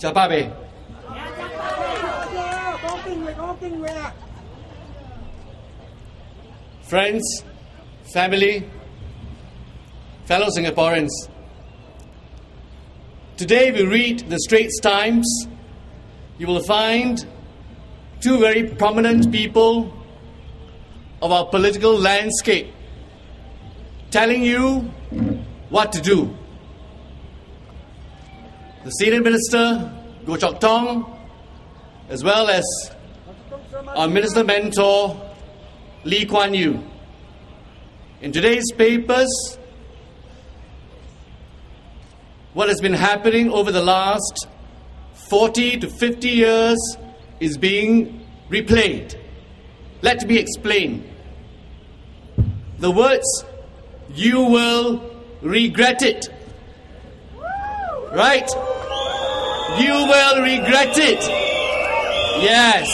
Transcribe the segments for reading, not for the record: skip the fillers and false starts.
Japabe. Friends, family, fellow Singaporeans, today we read the Straits Times. You will find two very prominent people of our political landscape telling you what to do. The Senior Minister, Goh Chok Tong, as well as our Minister Mentor, Lee Kuan Yew. In today's papers, what has been happening over the last 40 to 50 years is being replayed. Let me explain. The words, "you will regret it." Right? You will regret it. Yes.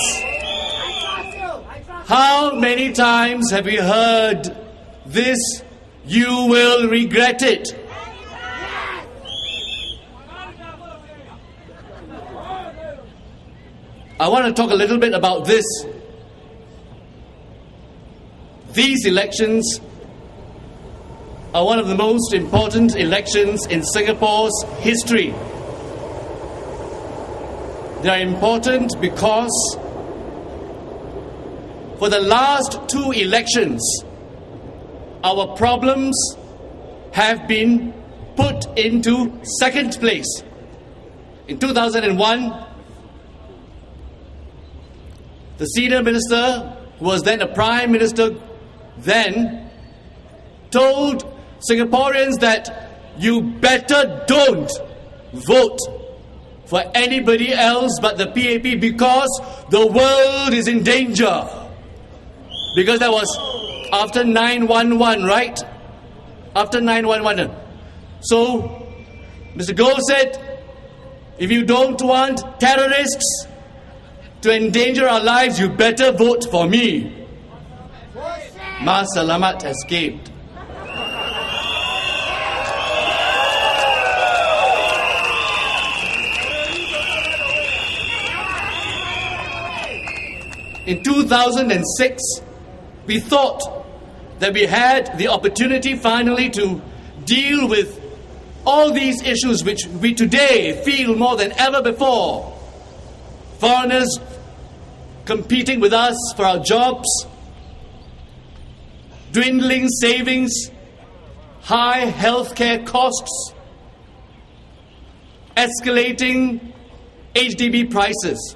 How many times have we heard this? You will regret it. I want to talk a little bit about this. These elections are one of the most important elections in Singapore's history. They are important because for the last two elections, our problems have been put into second place. In 2001, the senior minister, who was then a prime minister then, told Singaporeans that you better don't vote for anybody else but the PAP because the world is in danger. Because that was after 9/11, right? After 9/11. So, Mr. Goh said, if you don't want terrorists to endanger our lives, you better vote for me. Mas Salamat escaped. In 2006, we thought that we had the opportunity finally to deal with all these issues which we today feel more than ever before. Foreigners competing with us for our jobs, dwindling savings, high healthcare costs, escalating HDB prices.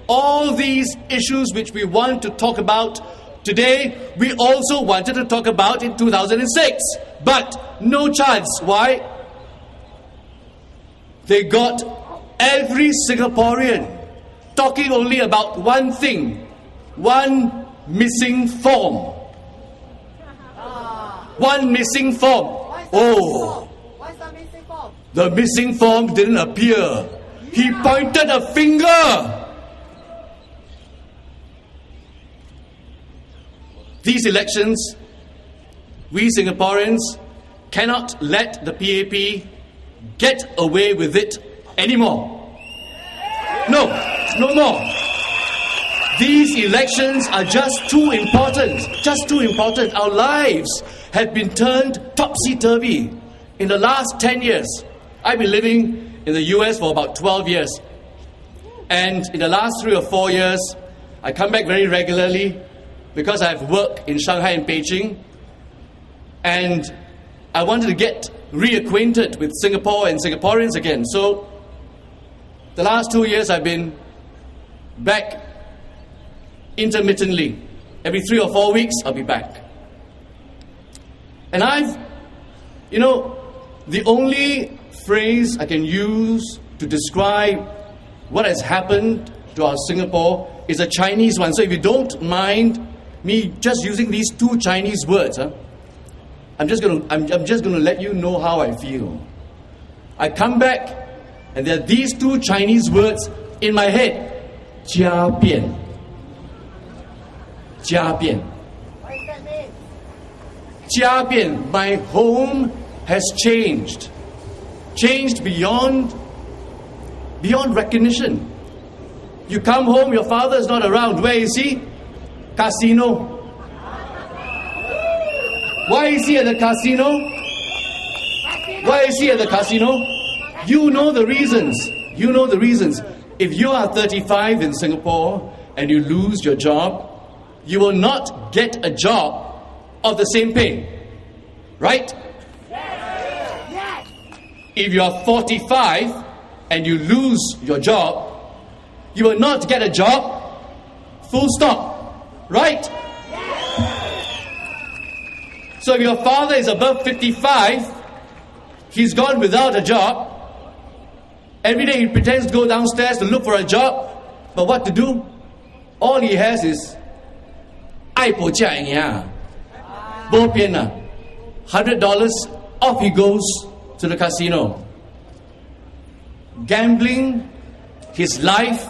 All these issues which we want to talk about today, we also wanted to talk about in 2006. But no chance. Why? They got every Singaporean talking only about one thing, one missing form. One missing form. Oh, the missing form didn't appear. He pointed a finger. These elections, we Singaporeans cannot let the PAP get away with it anymore. No more. These elections are just too important. Our lives have been turned topsy-turvy in the last 10 years. I've been living in the US for about 12 years. And in the last 3 or 4 years, I come back very regularly because I have work in Shanghai and Beijing, and I wanted to get reacquainted with Singapore and Singaporeans again. So the last 2 years I've been back intermittently. Every 3 or 4 weeks I'll be back. And the only phrase I can use to describe what has happened to our Singapore is a Chinese one. So if you don't mind me just using these two Chinese words, I'm just going to let you know how I feel. I come back and there are these two Chinese words in my head. 家变. 家变. What does that mean? 家变. My home has changed. Changed beyond beyond recognition. You come home, your father is not around. Where is he? Casino. Why is he at the casino? Why is he at the casino? You know the reasons. You know the reasons. If you are 35 in Singapore and you lose your job, you will not get a job of the same pay. Right? If you are 45 and you lose your job, you will not get a job. Full stop. Right? So if your father is above 55, he's gone without a job. Every day he pretends to go downstairs to look for a job. But what to do? All he has is 爱不价呀，不变了，$100 off he goes to the casino. Gambling his life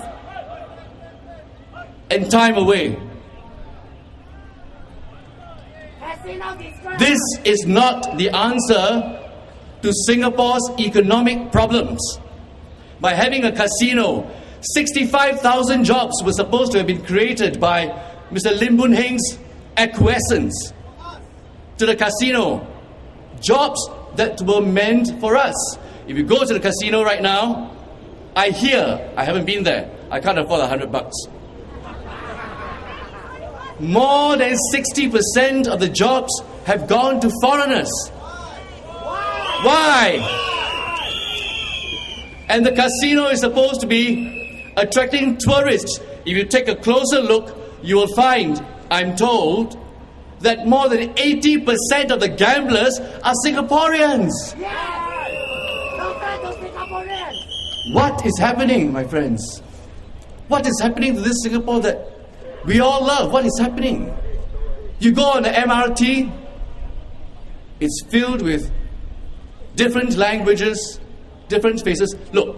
and time away. This is not the answer to Singapore's economic problems. By having a casino, 65,000 jobs were supposed to have been created by Mr. Lim Boon Heng's acquiescence to the casino. Jobs that were meant for us. If you go to the casino right now, I haven't been there, I can't afford $100. More than 60% of the jobs have gone to foreigners. Why? And the casino is supposed to be attracting tourists. If you take a closer look, you will find, I'm told, that more than 80% of the gamblers are Singaporeans. What is happening, my friends? What is happening to this Singapore that we all love? What is happening? You go on the MRT, it's filled with different languages, different faces. Look,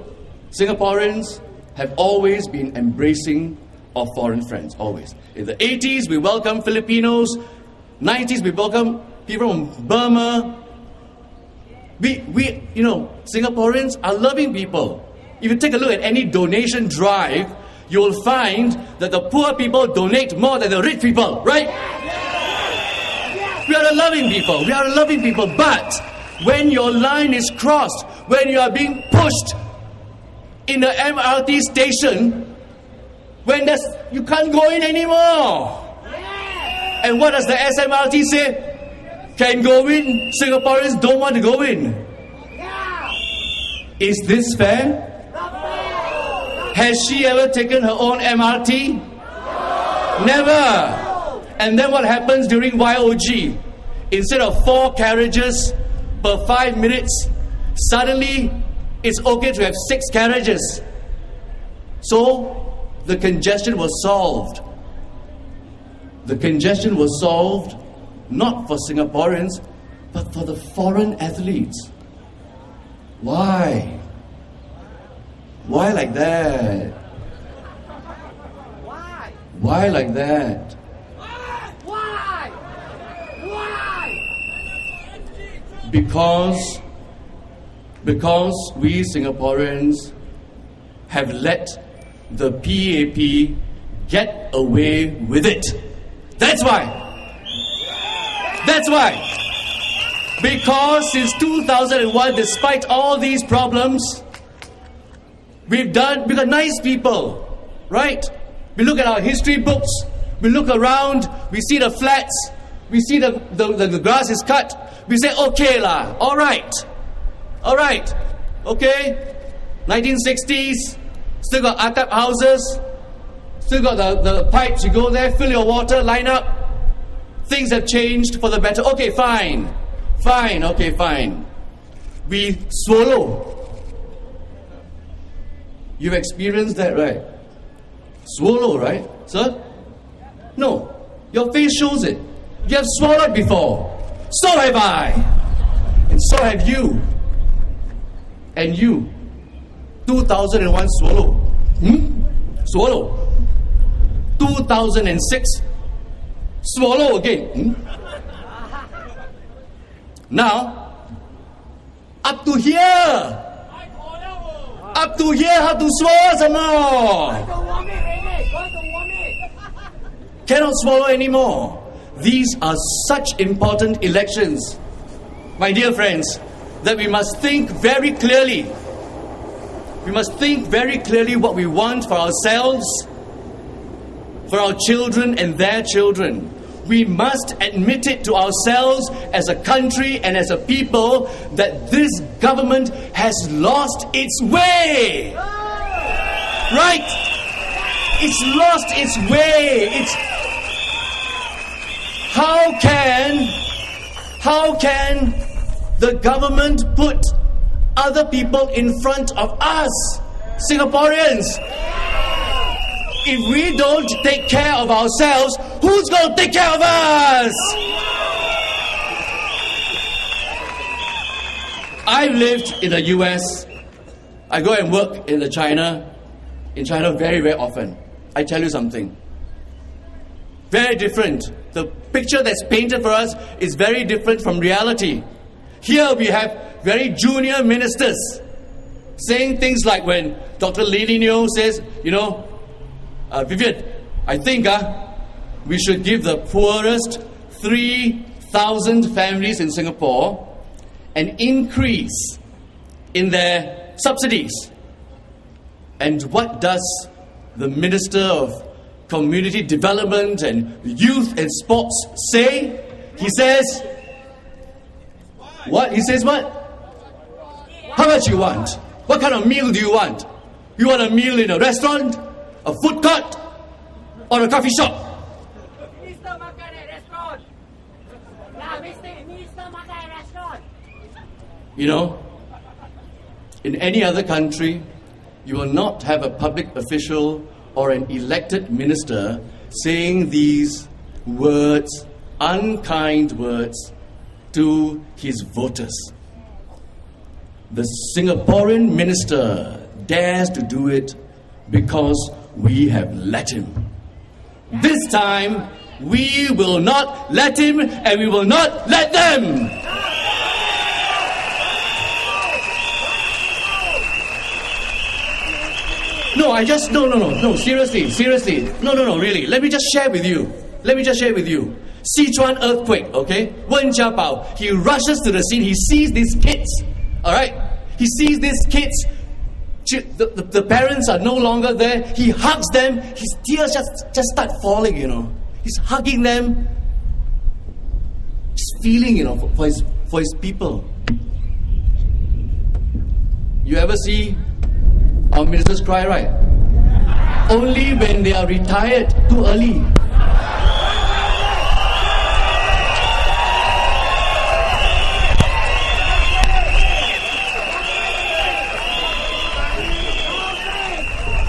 Singaporeans have always been embracing of foreign friends, always. In the 80s, we welcomed Filipinos. 90s, we welcomed people from Burma. Singaporeans are loving people. If you take a look at any donation drive, you will find that the poor people donate more than the rich people, right? We are a loving people. We are a loving people. But when your line is crossed, when you are being pushed in the MRT station, when you can't go in anymore. And what does the SMRT say? Can go in. Singaporeans don't want to go in. Is this fair? Has she ever taken her own MRT? Never. And then what happens during YOG? Instead of 4 carriages per 5 minutes, suddenly it's okay to have 6 carriages. So the congestion was solved. The congestion was solved not for Singaporeans, but for the foreign athletes. Why? Why like that? Why? Why like that? Why? Because we Singaporeans have let the PAP get away with it. That's why. That's why. Because since 2001, despite all these problems, we got nice people, right? We look at our history books, we look around, we see the flats, we see the grass is cut, we say, okay lah, alright, okay, 1960s, still got atap houses, still got the pipes, you go there, fill your water, line up, things have changed for the better, okay, fine, okay, fine. We swallow. You've experienced that, right? Swallow, right, sir? No, your face shows it. You have swallowed before. So have I. And so have you. And you. 2001 swallow. Swallow. 2006 swallow again. Now, up to here. Up to here, how to swallow some more? Cannot swallow anymore. These are such important elections, my dear friends, that we must think very clearly. We must think very clearly what we want for ourselves, for our children and their children. We must admit it to ourselves as a country and as a people that this government has lost its way. Right? It's lost its way. How can the government put other people in front of us, Singaporeans? If we don't take care of ourselves, who's going to take care of us? I've lived in the US. I go and work in China very, very often. I tell you something. Very different. The picture that's painted for us is very different from reality. Here we have very junior ministers saying things like when Dr. Lee Nio says, Vivian, I think we should give the poorest 3,000 families in Singapore an increase in their subsidies. And what does the Minister of Community Development and Youth and Sports say? He says, what? He says what? How much you want? What kind of meal do you want? You want a meal in a restaurant, a food court, or a coffee shop? Minister makan at restaurant. Minister makan at restaurant. In any other country, you will not have a public official or an elected minister saying these words, unkind words, to his voters. The Singaporean minister dares to do it because we have let him. This time, we will not let him, and we will not let them. No, seriously. No, really. Let me just share with you. Sichuan earthquake, okay? Wen Jiabao, he rushes to the scene, he sees these kids, alright? He sees these kids, the parents are no longer there, he hugs them, his tears just start falling, He's hugging them, just feeling, for his people. You ever see our ministers cry, right? Only when they are retired too early.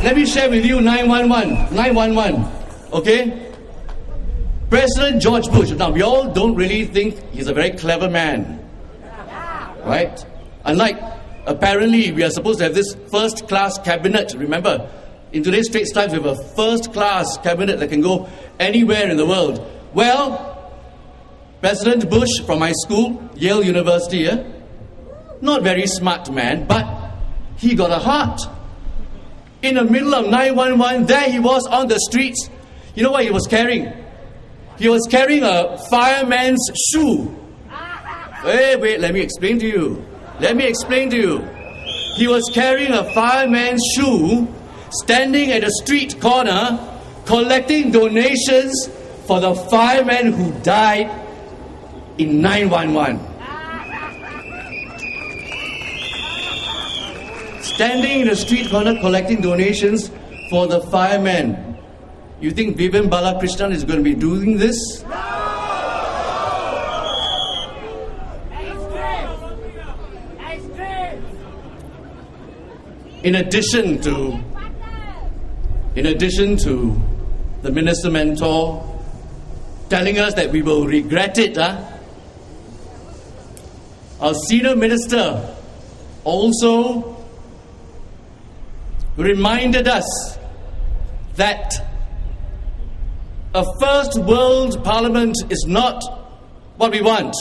Let me share with you 911, okay? President George Bush. Now, we all don't really think he's a very clever man, right? Unlike, apparently, we are supposed to have this first-class cabinet. Remember, in today's Straits Times, we have a first-class cabinet that can go anywhere in the world. Well, President Bush from my school, Yale University, not very smart man, but he got a heart. In the middle of 911, there he was on the streets. You know what he was carrying? He was carrying a fireman's shoe. Wait, let me explain to you. He was carrying a fireman's shoe, standing at a street corner, collecting donations for the fireman who died in 911. Standing in the street corner collecting donations for the firemen. You think Vivian Balakrishnan is going to be doing this? In addition to the Minister Mentor telling us that we will regret it, our senior minister also reminded us that a first world parliament is not what we want.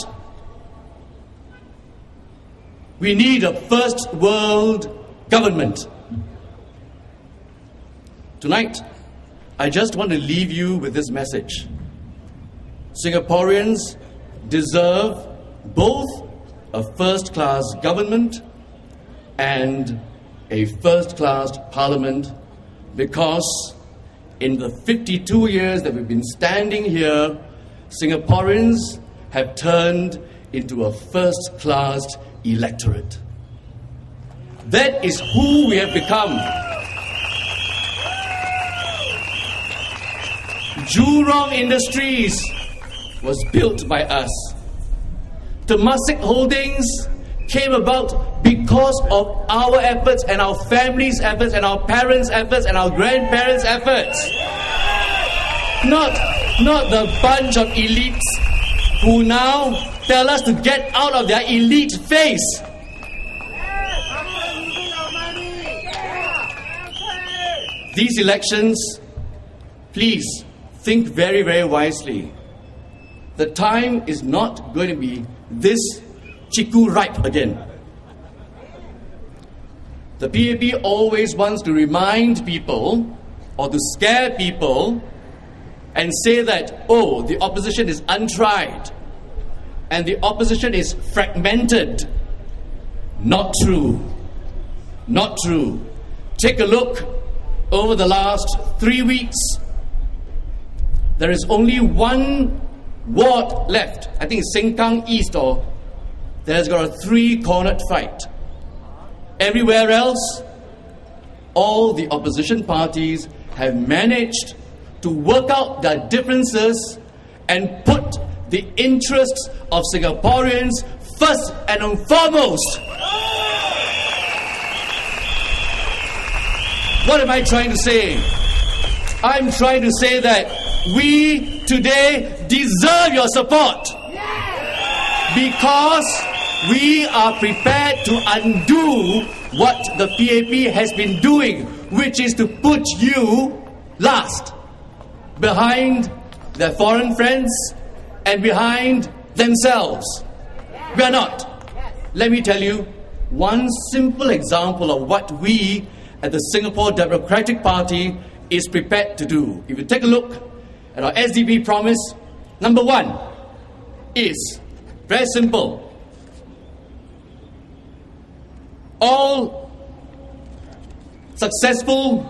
We need a first world government. Tonight, I just want to leave you with this message. Singaporeans deserve both a first-class government and a first-class parliament, because in the 52 years that we've been standing here, Singaporeans have turned into a first-class electorate. That is who we have become. Jurong Industries was built by us. Temasek Holdings came about because of our efforts and our family's efforts and our parents' efforts and our grandparents' efforts. Not the bunch of elites who now tell us to get out of their elite phase. These elections, please think very, very wisely. The time is not going to be this chiku ripe again. The PAP always wants to remind people or to scare people and say that, oh, the opposition is untried and the opposition is fragmented. Not true. Not true. Take a look over the last 3 weeks. There is only one ward left. I think it's Sengkang East, or that has got a 3-cornered fight. Everywhere else, all the opposition parties have managed to work out their differences and put the interests of Singaporeans first and foremost. What am I trying to say? I'm trying to say that we today deserve your support, because we are prepared to undo what the PAP has been doing, which is to put you last, behind their foreign friends and behind themselves. We are not. Let me tell you one simple example of what we at the Singapore Democratic Party is prepared to do. If you take a look at our SDP promise, number 1 is very simple. All successful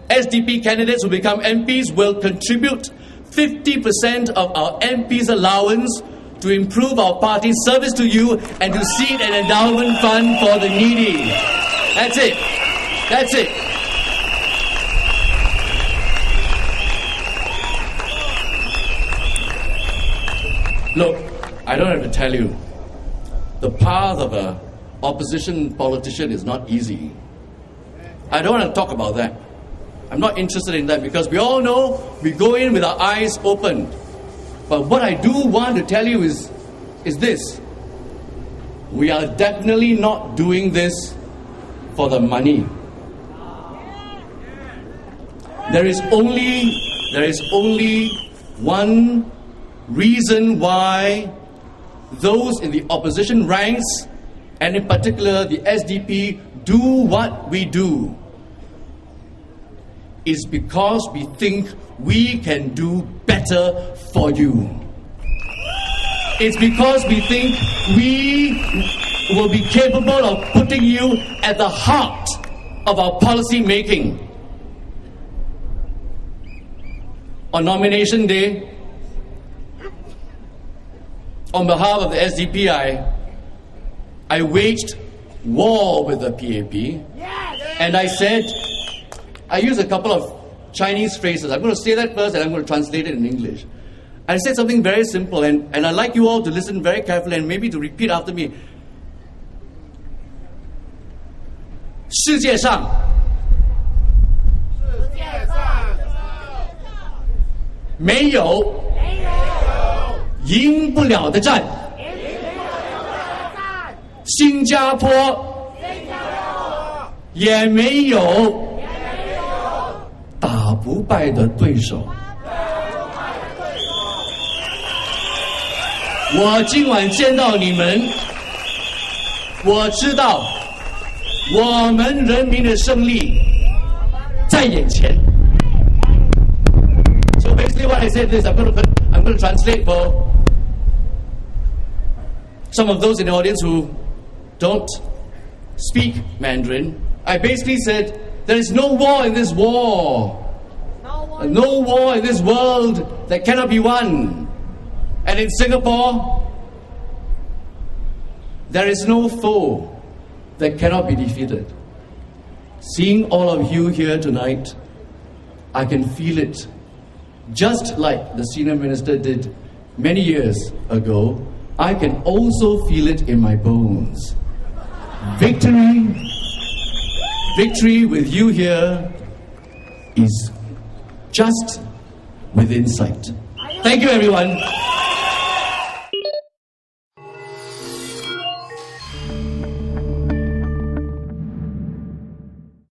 SDP candidates who become MPs will contribute 50% of our MP's allowance to improve our party's service to you and to seed an endowment fund for the needy. That's it. That's it. Look, I don't have to tell you, the path of an opposition politician is not easy. I don't want to talk about that. I'm not interested in that, because we all know we go in with our eyes open. But what I do want to tell you is this. We are definitely not doing this for the money. There is only one reason why those in the opposition ranks, and in particular the SDP, do what we do, is because we think we can do better for you. It's because we think we will be capable of putting you at the heart of our policy making. On nomination day, on behalf of the SDP, I waged war with the PAP, and I said, I used a couple of Chinese phrases. I'm going to say that first and I'm going to translate it in English. I said something very simple, and I'd like you all to listen very carefully and maybe to repeat after me. 世界上没有赢不了的战，新加坡也没有打不败的对手。我今晚见到你们，我知道我们人民的胜利在眼前。you what I said this. I'm going to translate for some of those in the audience who don't speak Mandarin. I basically said, there is no war in this war. No war in this world that cannot be won. And in Singapore, there is no foe that cannot be defeated. Seeing all of you here tonight, I can feel it, just like the senior minister did many years ago. I can also feel it in my bones. Victory with you here is just within sight. Thank you, everyone.